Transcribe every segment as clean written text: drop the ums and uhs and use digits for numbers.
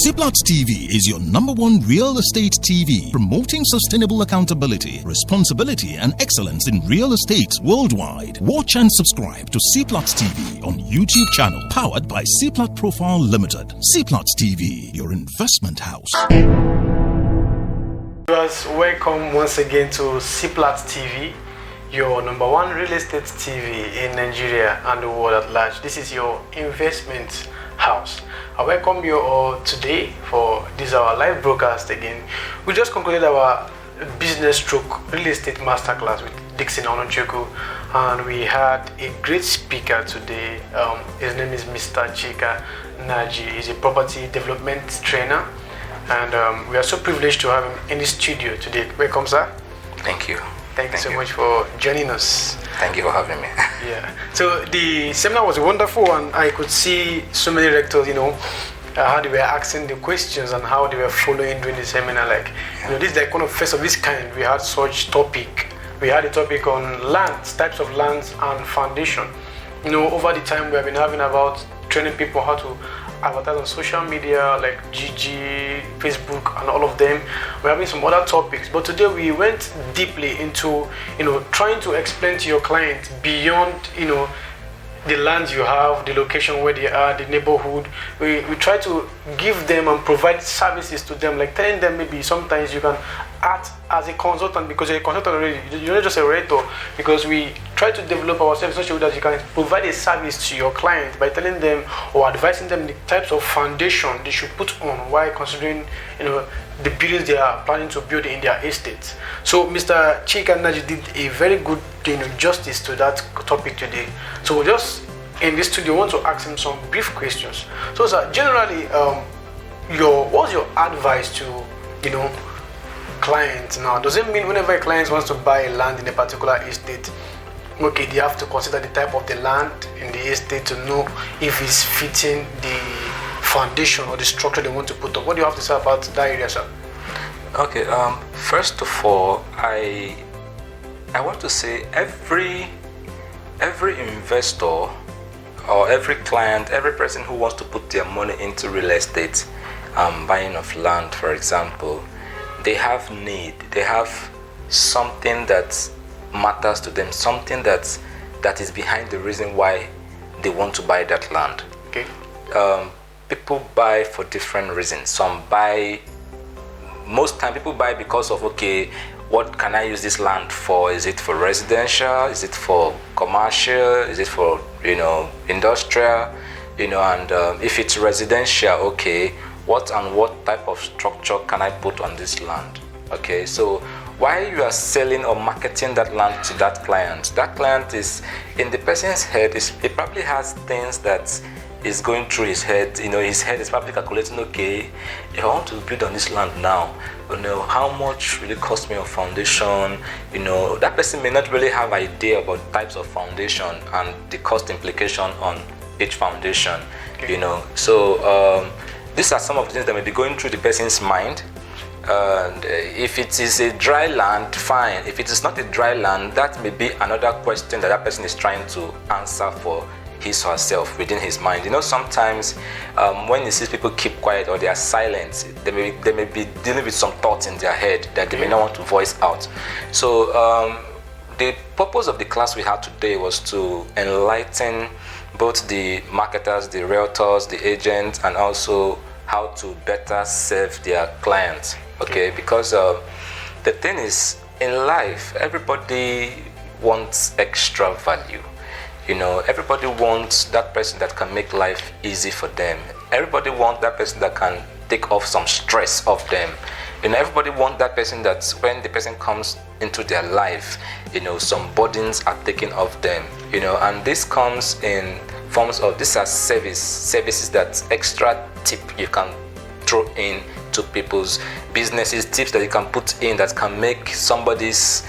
Ceeplat TV is your #1 real estate TV, promoting sustainable accountability, responsibility, and excellence in real estate worldwide. Watch and subscribe to Ceeplat TV on YouTube channel, powered by Ceeplat Profile Limited. Ceeplat TV, your investment house. Viewers, welcome once again to Ceeplat TV, your #1 real estate TV in Nigeria and the world at large. This is your investment house. I welcome you all today for this our live broadcast again. We just concluded our business stroke real estate masterclass with Dixon Onochukwu, and we had a great speaker today. His name is Mr. Chika Nnaji. He's a property development trainer, and we are so privileged to have him in the studio today. Welcome, sir. Thank you. Thank you so much for joining us. Thank you for having me. Yeah. So the seminar was wonderful, and I could see so many rectors, how they were asking the questions and how they were following during the seminar. Like, this is like one of first of this kind. We had such topic. We had a topic on lands, types of lands, and foundation. Over the time we have been having about training people how to advertise on social media like GG, Facebook, and all of them. We're having some other topics, but today we went deeply into trying to explain to your client beyond the lands you have, the location where they are, the neighborhood. We try to give them and provide services to them, like telling them maybe sometimes you can act as a consultant, because you're a consultant already, you're not just a realtor, because we try to develop ourselves in such a way that you can provide a service to your client by telling them or advising them the types of foundation they should put on while considering the buildings they are planning to build in their estates. So Mr. Chika Nnaji did a very good justice to that topic today. So just in this studio, I want to ask him some brief questions. So sir, generally, what's your advice to clients now? Does it mean whenever a client wants to buy a land in a particular estate, okay, they have to consider the type of the land in the estate to know if it's fitting the foundation or the structure they want to put up? What do you have to say about that area, sir? Okay, first of all, I want to say every investor or every client, every person who wants to put their money into real estate, buying of land, for example, they have need. They have something that matters to them, something that is behind the reason why they want to buy that land. Okay. People buy for different reasons. Most time people buy because of, okay, what can I use this land for? Is it for residential? Is it for commercial? Is it for industrial? And if it's residential, okay, what type of structure can I put on this land? Okay, so while you are selling or marketing that land to that client is in the person's head. He probably has things that is going through his head. His head is probably calculating, okay, if I want to build on this land now, how much will it cost me on foundation? That person may not really have idea about types of foundation and the cost implication on each foundation. Okay. So these are some of the things that may be going through the person's mind. And if it is a dry land, fine. If it is not a dry land, that may be another question that person is trying to answer for his or herself within his mind. Sometimes when he sees people keep quiet or they are silent, they may be dealing with some thoughts in their head that they may not want to voice out. So the purpose of the class we had today was to enlighten both the marketers, the realtors, the agents, and also how to better serve their clients. Okay, because the thing is, in life, everybody wants extra value. Everybody wants that person that can make life easy for them. Everybody wants that person that can take off some stress off them. Everybody wants that person that when the person comes into their life, some burdens are taken off them. And this comes in forms of, these are services that extra tip you can throw in to people's businesses, tips that you can put in that can make somebody's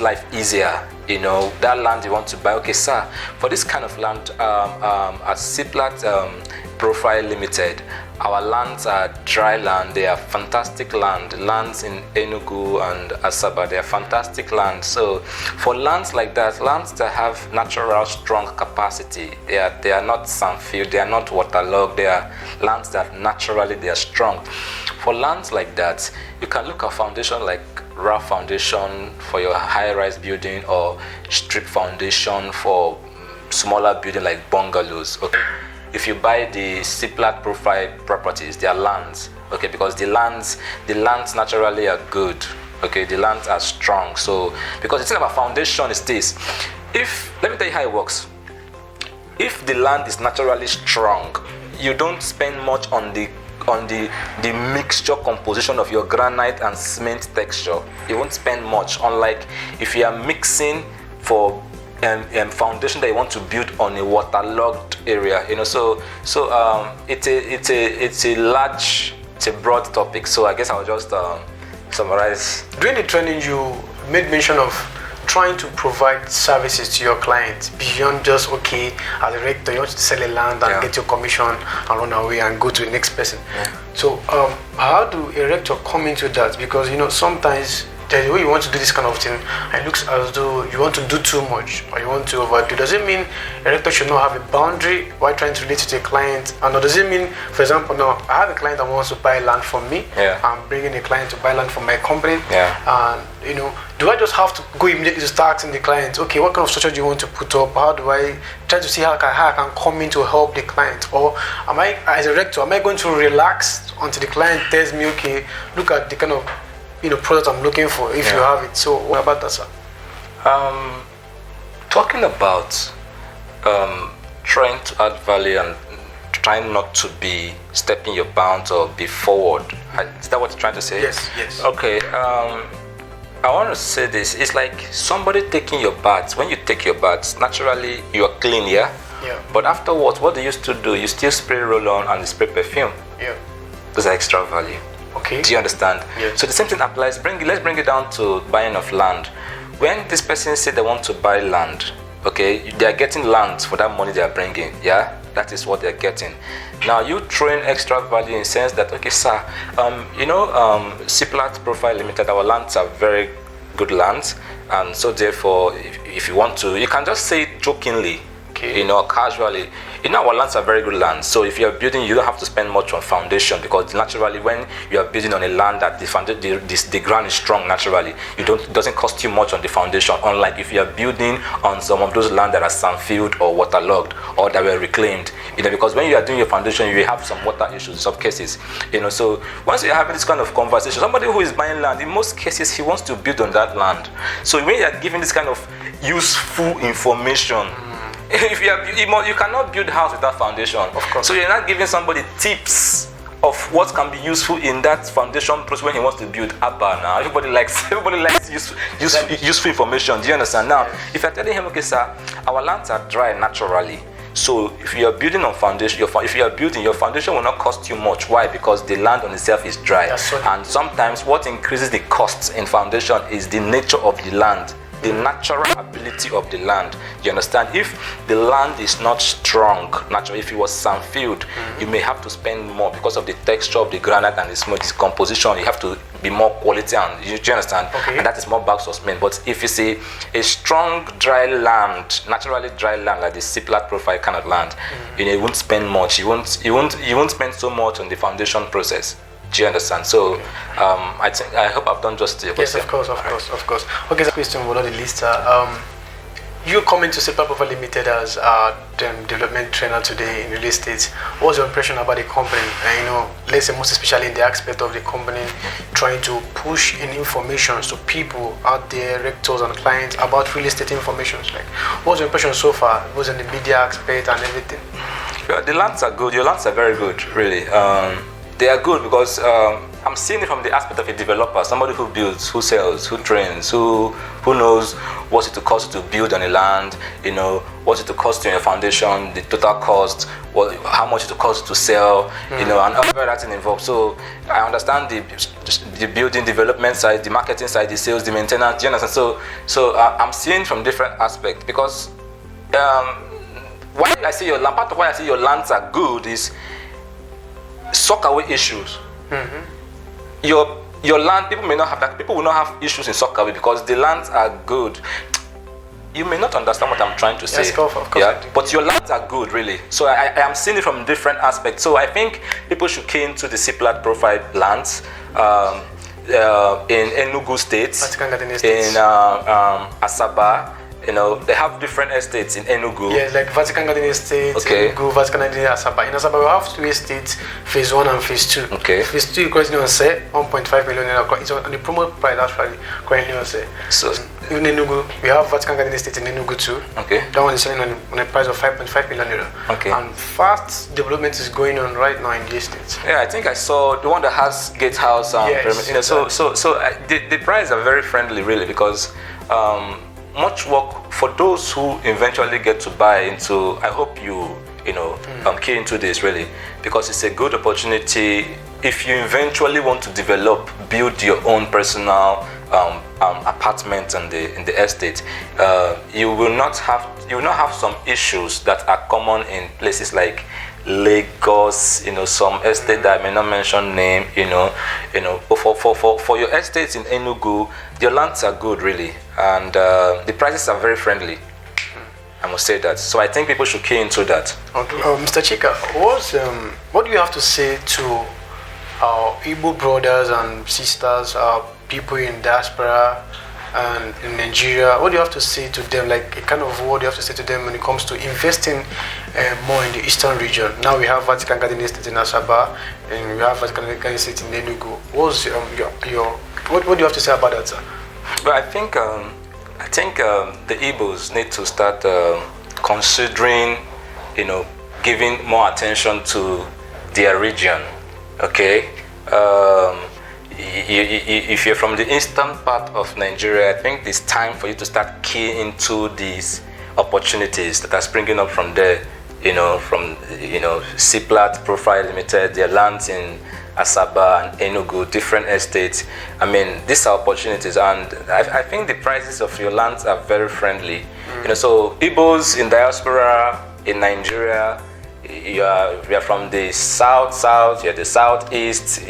life easier. That land you want to buy, okay sir, for this kind of land at Ceeplat Profile Limited, Our lands are dry land. They are fantastic lands in Enugu and Asaba. They are fantastic lands. So for lands like that, lands that have natural strong capacity, they are not sand-filled, they are not waterlogged, they are lands that naturally they are strong. For lands like that, you can look at foundation like rough foundation for your high-rise building or strip foundation for smaller building like bungalows. Okay. If you buy the Ceeplat profile properties, they are lands, okay, because the lands naturally are good, okay, the lands are strong. So, because the thing about foundation is this: let me tell you how it works. If the land is naturally strong, you don't spend much on the mixture composition of your granite and cement texture. You won't spend much. Unlike if you are mixing for foundation that you want to build on a waterlogged area, so it's a broad topic. So I guess I'll just summarize. During the training, you made mention of trying to provide services to your clients beyond just, okay, as a rector, you want to sell a land and get your commission and run away and go to the next person. So how do a rector come into that? Because sometimes the way you want to do this kind of thing, it looks as though you want to do too much or you want to overdo. Does it mean a rector should not have a boundary while trying to relate to a client? And does it mean, for example, now I have a client that wants to buy land from me. I'm bringing a client to buy land from my company. And do I just have to go immediately to start asking the client, okay, what kind of structure do you want to put up? How do I try to see how I can come in to help the client? Or am I, as a rector, am I going to relax until the client tells me, okay, look at the kind of product I'm looking for, if you have it? So what about that, sir? Talking about trying to add value and trying not to be stepping your bounds or be forward. Is that what you're trying to say? Yes. Okay. I want to say this. It's like somebody taking your baths. When you take your baths, naturally you're clean, yeah? But afterwards, what do you still do? You still spray roll-on and you spray perfume. Those are extra value. Okay. Do you understand? Yes. So the same thing applies. Let's bring it down to buying of land. When this person said they want to buy land, okay, they are getting land for that money they are bringing. Yeah, that is what they're getting. Now you throw in extra value in the sense that, okay, sir, Ceeplat Profile Limited, our lands are very good lands, and so therefore, if you want to, you can just say it jokingly. Okay. Casually. Our lands are very good lands. So if you are building, you don't have to spend much on foundation, because naturally, when you are building on a land that the ground is strong, naturally, it doesn't cost you much on the foundation. Unlike if you are building on some of those land that are sand-filled or waterlogged or that were reclaimed, because when you are doing your foundation, you have some water issues in some cases. So once you're having this kind of conversation, somebody who is buying land, in most cases, he wants to build on that land. So when you are giving this kind of useful information, if you cannot build house without foundation. Of course. So you're not giving somebody tips of what can be useful in that foundation process when he wants to build. Abba, now everybody likes useful information. Do you understand? Now, if you're telling him, okay, sir, our lands are dry naturally. So if you are building on foundation, if you are building, your foundation will not cost you much. Why? Because the land on itself is dry. And sometimes what increases the costs in foundation is the nature of the land, the natural ability of the land. You understand? If the land is not strong, naturally, if it was sand-filled, you may have to spend more because of the texture of the granite and its composition. You have to be more quality, and you understand? Okay. And that is more bags of cement. But if you see a strong dry land, naturally dry land like the Ceeplat profile kind of land, you won't spend much. You won't spend so much on the foundation process. Do you understand? So I hope I've done justice to your question. Yes, of course. Okay, the question was on the list. You coming to Ceeplat Profile Limited as development trainer today in real estate. What's your impression about the company? And let's say most especially in the aspect of the company trying to push in information to people out there, rectors and clients about real estate information. Like, what's your impression so far? What's in the media aspect and everything? Well, the lands are good. Your lands are very good, really. They are good because I'm seeing it from the aspect of a developer, somebody who builds, who sells, who trains, who knows what it will cost to build on a land, what it will cost in your foundation, the total cost, how much it will cost to sell, and all that involved. So I understand the building development side, the marketing side, the sales, the maintenance. Do you understand? So I'm seeing from different aspects, because part of why I say your lands are good is Sockaway issues. Your land, people may not have that. People will not have issues in Sockaway because the lands are good. You may not understand what I'm trying to say. Yes, of course. Yeah, but your lands are good, really. So I am seeing it from different aspects. So I think people should key into the Ceeplat profile lands in Enugu State, in Asaba. You know, they have different estates in Enugu. Yeah, like Vatican Garden Estate, Okay. Enugu, Vatican Garden Asaba. In Asaba, we have 2 estates, phase 1 and phase 2. Okay. Phase 2 is currently on sale, 1.5 million naira. It's on the promo price actually, currently on sale. So, In Enugu, we have Vatican Garden Estate in Enugu too. okay. That one is selling on a price of 5.5 million naira. Okay. And fast development is going on right now in the estate. Yeah, I think I saw the one that has gatehouse. Yes, you know, so the price are very friendly, really, because much work for those who eventually get to buy into. I hope you key into this, really, because it's a good opportunity if you eventually want to build your own personal apartment in the estate. You will not have some issues that are common in places like Lagos, some estate that I may not mention name, but for your estates in Enugu, your lands are good, really, and the prices are very friendly. I must say that. So I think people should key into that. Okay. Mr. Chika, what do you have to say to our Igbo brothers and sisters, people in diaspora and in Nigeria? What do you have to say to them? Like, a kind of what do you have to say to them when it comes to investing more in the eastern region? Now we have Vatican Garden Estate in Asaba, and we have Vatican Garden Estate in Enugu. What do you have to say about that, sir? Well, I think the Igbos need to start considering, giving more attention to their region. Okay. If you're from the eastern part of Nigeria, I think it's time for you to start keying into these opportunities that are springing up from there. From Ceeplat Profile Limited, their lands in Asaba and Enugu, different estates. I mean, these are opportunities, and I think the prices of your lands are very friendly. So Igbos in diaspora in Nigeria, you are from the south, you're the southeast.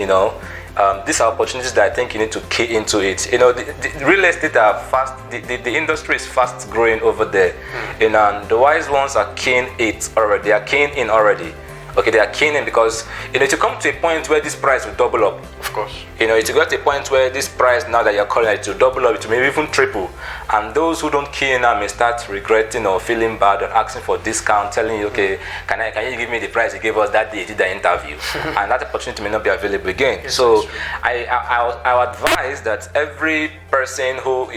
These are opportunities that I think you need to key into it. The real estate are fast. The industry is fast growing over there, and the wise ones are keying it already. They are keying in already. Okay, they are keying in because to come to a point where this price will double up. Of course. To get to a point where this price now that you're calling it to double up, it may even triple. And those who don't key in now may start regretting or feeling bad or asking for discount, telling you, okay, can you give me the price you gave us that day you did the interview? And that opportunity may not be available again. Yes, so I advise that every person who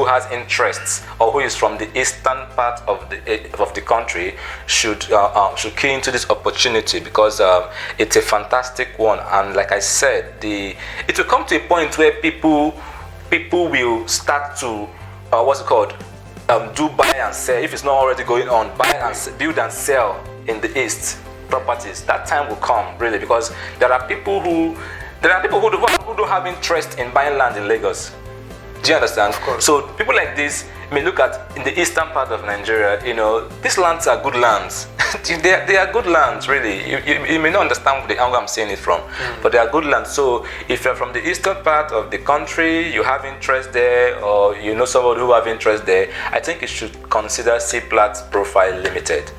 has interests or who is from the eastern part of the country should key into this opportunity, because it's a fantastic one. And like I said, it will come to a point where people will start to do buy and sell. If it's not already going on, build and sell in the east properties. That time will come, really, because there are people who don't have interest in buying land in Lagos. Do you understand? Of course. So people like this may look at in the eastern part of Nigeria. These lands are good lands. they are good lands, really. You may not understand the angle I'm saying it from, but they are good lands. So if you're from the eastern part of the country, you have interest there, or you know somebody who have interest there, I think you should consider Ceeplat Profile Limited.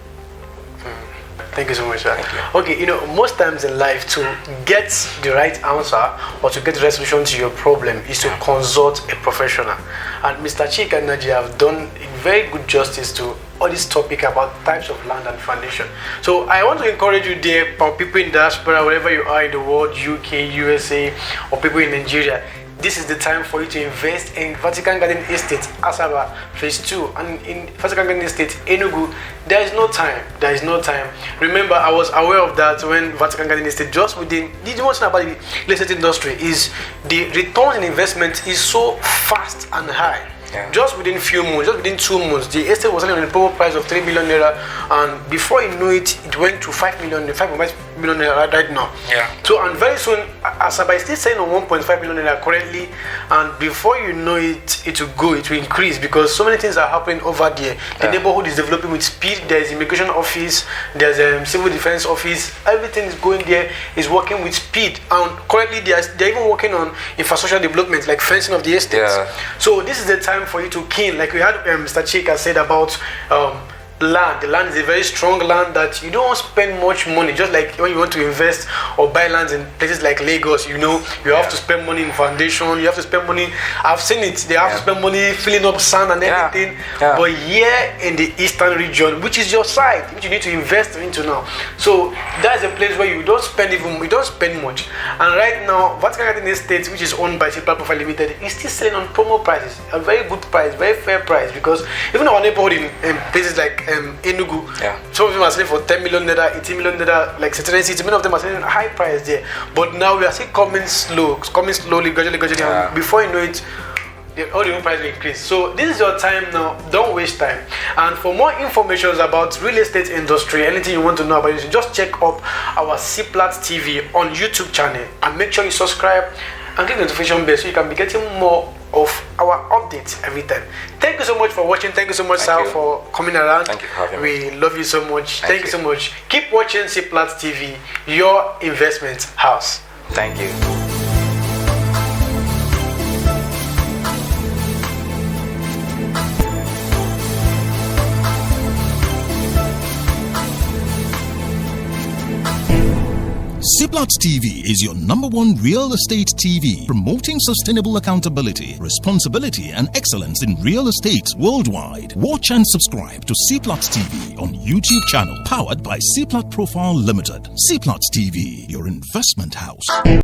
Thank you so much, sir. Okay, most times in life, to get the right answer or to get the resolution to your problem is to consult a professional. And Mr. Chika Nnaji have done very good justice to all this topic about types of land and foundation. So I want to encourage you there, for people in diaspora, wherever you are in the world, UK, USA, or people in Nigeria, this is the time for you to invest in Vatican Garden Estate, Asaba, Phase 2, and in Vatican Garden Estate, Enugu. There is no time. Remember, I was aware of that when Vatican Garden Estate, just within, the most thing about the real estate industry is the return on investment is so fast and high. Yeah. Just within few months, just within 2 months, the estate was selling on a promo price of 3 million naira, and before you know it, it went to 5 million, 5.5 million naira right now. Yeah. So, and very soon, Asaba is still selling on 1.5 million naira currently, and before you know it, it will go, it will increase because so many things are happening over there. The neighborhood is developing with speed. There is immigration office, there's a civil defense office. Everything is going there, is working with speed, and currently they're even working on infrastructure development like fencing of the estates. Yeah. So this is the time for you to key in. Like we had Mr. Chika said about land. The land is a very strong land that you don't spend much money. Just like when you want to invest or buy lands in places like Lagos, you know, you have to spend money in foundation, you have to spend money. I've seen it, they have to spend money filling up sand and everything. But here in the eastern region, which is your side, which you need to invest into now. So that's a place where you don't spend much. And right now, Vatican Garden Estate, which is owned by Ceeplat Profile Limited, is still selling on promo prices, a very good price, very fair price, because even our neighborhood in places like Enugu, some of them are selling for 10 million naira, 18 million naira, like certain cities, many of them are selling high price there. But now we are still coming slowly, gradually, and before you know it, all the price will increase. So this is your time now. Don't waste time. And for more information about real estate industry, anything you want to know about it, just check up our Ceeplat TV on YouTube channel and make sure you subscribe and click the notification bell so you can be getting more of our updates every time. Thank you so much for watching. Thank you so much, Sal, for coming around. Thank you for having me. We love you so much. Thank you so much. Keep watching Ceeplat TV, your investment house. Thank you. Ceeplat TV is your #1 real estate TV, promoting sustainable accountability, responsibility, and excellence in real estate worldwide. Watch and subscribe to Ceeplat TV on YouTube channel, powered by Ceeplat Profile Limited. Ceeplat TV, your investment house.